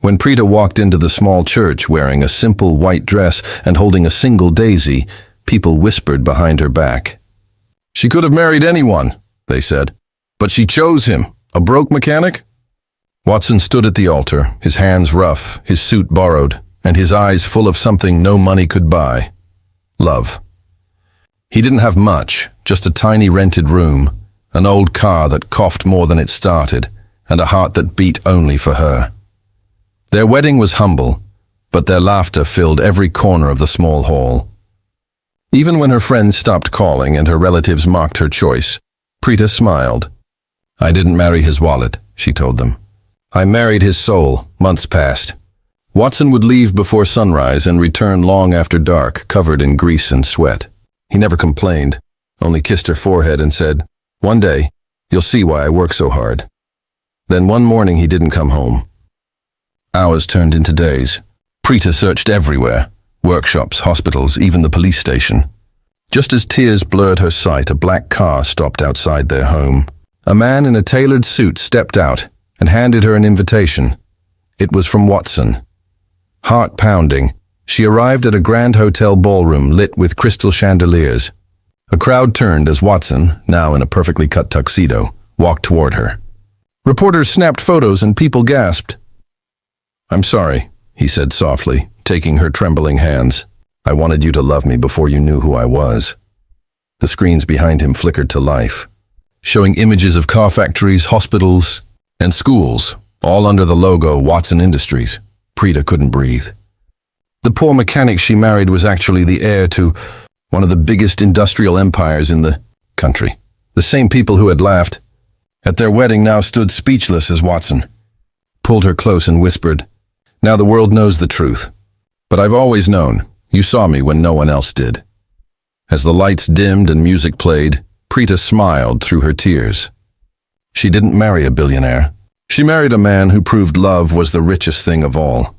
When Preeta walked into the small church wearing a simple white dress and holding a single daisy, people whispered behind her back. "She could have married anyone," they said. "But she chose him, a broke mechanic?" Watson stood at the altar, his hands rough, his suit borrowed, and his eyes full of something no money could buy: love. He didn't have much, just a tiny rented room, an old car that coughed more than it started, and a heart that beat only for her. Their wedding was humble, but their laughter filled every corner of the small hall. Even when her friends stopped calling and her relatives mocked her choice, Preeta smiled. "I didn't marry his wallet," she told them. "I married his soul, months past." Watson would leave before sunrise and return long after dark, covered in grease and sweat. He never complained, only kissed her forehead and said, "One day, you'll see why I work so hard." Then one morning he didn't come home. Hours turned into days. Preeta searched everywhere, workshops, hospitals, even the police station. Just as tears blurred her sight, a black car stopped outside their home. A man in a tailored suit stepped out and handed her an invitation. It was from Watson. Heart pounding, she arrived at a grand hotel ballroom lit with crystal chandeliers. A crowd turned as Watson, now in a perfectly cut tuxedo, walked toward her. Reporters snapped photos and people gasped. "I'm sorry," he said softly, taking her trembling hands. "I wanted you to love me before you knew who I was." The screens behind him flickered to life, showing images of car factories, hospitals, and schools, all under the logo Watson Industries. Preeta couldn't breathe. The poor mechanic she married was actually the heir to one of the biggest industrial empires in the country. The same people who had laughed at their wedding now stood speechless as Watson pulled her close and whispered, "Now the world knows the truth. But I've always known. You saw me when no one else did." As the lights dimmed and music played, Preeta smiled through her tears. She didn't marry a billionaire. She married a man who proved love was the richest thing of all.